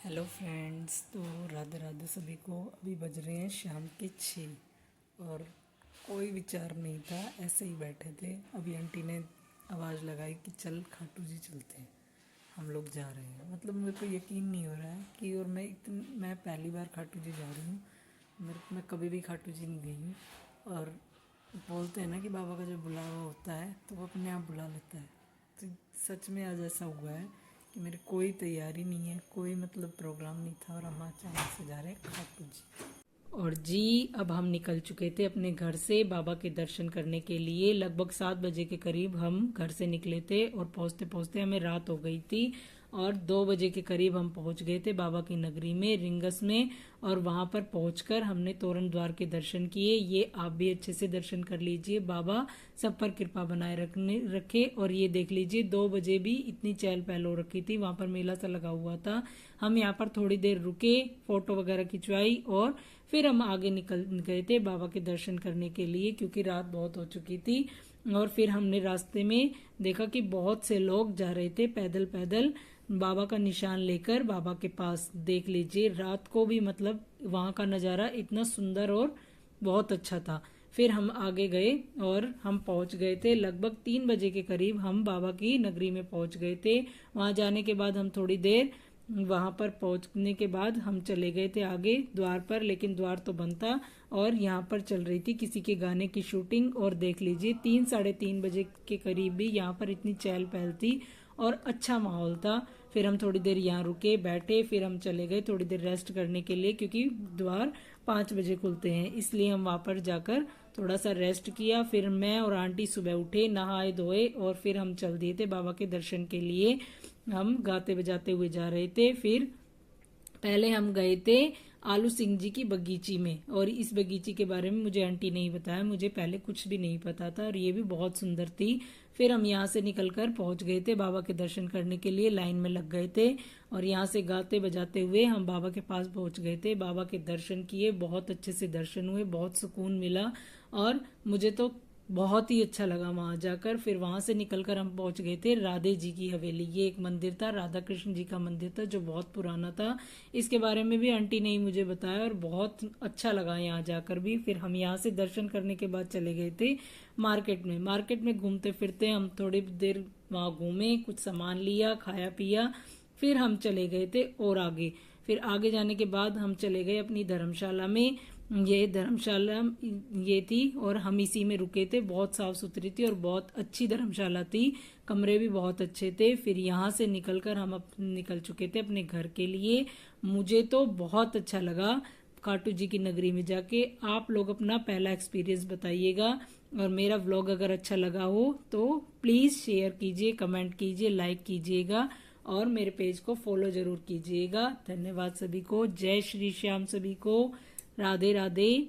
Hello friends. तो राधे राधे सभी को। अभी बज रहे हैं शाम के 6 और कोई विचार नहीं था, ऐसे ही बैठे थे। अभी आंटी ने आवाज़ लगाई कि चल खाटू जी चलते हैं। हम लोग जा रहे हैं। मतलब मेरे को यकीन नहीं हो रहा है कि और मैं पहली बार खाटू जी जा रही हूँ। मैं कभी भी खाटू जी नहीं गई हूँ। और बोलते हैं ना कि बाबा का जो बुलावा होता है तो वो अपने आप बुला लेता है। तो सच में आज ऐसा हुआ है कि मेरी कोई तैयारी नहीं है, कोई मतलब प्रोग्राम नहीं था और हम अचानक से जा रहे हैं खाटू जी। और जी अब हम निकल चुके थे अपने घर से बाबा के दर्शन करने के लिए। लगभग 7 बजे के करीब हम घर से निकले थे और पहुंचते पहुंचते हमें रात हो गई थी। और 2 बजे के करीब हम पहुंच गए थे बाबा की नगरी में, रिंगस में। और वहां पर पहुंचकर हमने तोरण द्वार के दर्शन किए। ये आप भी अच्छे से दर्शन कर लीजिए। बाबा सब पर कृपा बनाए रखे। और ये देख लीजिए 2 बजे भी इतनी चहल पहल हो रखी थी, वहां पर मेला सा लगा हुआ था। हम यहाँ पर थोड़ी देर रुके, फोटो वगैरह खिंचवाई और फिर हम आगे निकल गए थे बाबा के दर्शन करने के लिए, क्योंकि रात बहुत हो चुकी थी। और फिर हमने रास्ते में देखा कि बहुत से लोग जा रहे थे पैदल पैदल बाबा का निशान लेकर बाबा के पास। देख लीजिए रात को भी मतलब वहां का नज़ारा इतना सुंदर और बहुत अच्छा था। फिर हम आगे गए और हम पहुंच गए थे लगभग 3 बजे के करीब हम बाबा की नगरी में पहुंच गए थे। वहां जाने के बाद हम थोड़ी देर वहां पर पहुंचने के बाद हम चले गए थे आगे द्वार पर, लेकिन द्वार तो बंद था। और यहाँ पर चल रही थी किसी के गाने की शूटिंग। और देख लीजिए 3 साढ़े 3 बजे के करीब भी यहाँ पर इतनी चहल पहल थी और अच्छा माहौल था। फिर हम थोड़ी देर यहाँ रुके बैठे, फिर हम चले गए थोड़ी देर रेस्ट करने के लिए, क्योंकि द्वार 5 बजे खुलते हैं, इसलिए हम वहां पर जाकर थोड़ा सा रेस्ट किया। फिर मैं और आंटी सुबह उठे, नहाए धोए और फिर हम चल दिए थे बाबा के दर्शन के लिए। हम गाते बजाते हुए जा रहे थे। फिर पहले हम गए थे आलू सिंह जी की बगीची में, और इस बगीची के बारे में मुझे आंटी नहीं बताया, मुझे पहले कुछ भी नहीं पता था और ये भी बहुत सुंदर थी। फिर हम यहाँ से निकलकर पहुंच गए थे बाबा के दर्शन करने के लिए, लाइन में लग गए थे। और यहाँ से गाते बजाते हुए हम बाबा के पास पहुंच गए थे, बाबा के दर्शन किए, बहुत अच्छे से दर्शन हुए, बहुत सुकून मिला और मुझे तो बहुत ही अच्छा लगा वहां जाकर। फिर वहां से निकलकर हम पहुंच गए थे राधे जी की हवेली। ये एक मंदिर था, राधा कृष्ण जी का मंदिर था जो बहुत पुराना था। इसके बारे में भी आंटी ने ही मुझे बताया और बहुत अच्छा लगा यहाँ जाकर भी। फिर हम यहाँ से दर्शन करने के बाद चले गए थे मार्केट में। मार्केट में घूमते फिरते हम थोड़ी देर वहां घूमे, कुछ सामान लिया, खाया पिया। फिर हम चले गए थे और आगे। फिर आगे जाने के बाद हम चले गए अपनी धर्मशाला में। ये धर्मशाला ये थी और हम इसी में रुके थे। बहुत साफ सुथरी थी और बहुत अच्छी धर्मशाला थी, कमरे भी बहुत अच्छे थे। फिर यहाँ से निकलकर हम निकल चुके थे अपने घर के लिए। मुझे तो बहुत अच्छा लगा खाटू जी की नगरी में जाके। आप लोग अपना पहला एक्सपीरियंस बताइएगा और मेरा व्लॉग अगर अच्छा लगा हो तो प्लीज़ शेयर कीजिए, कमेंट कीजिए, लाइक कीजिएगा और मेरे पेज को फॉलो जरूर कीजिएगा। धन्यवाद सभी को। जय श्री श्याम सभी को। राधे राधे।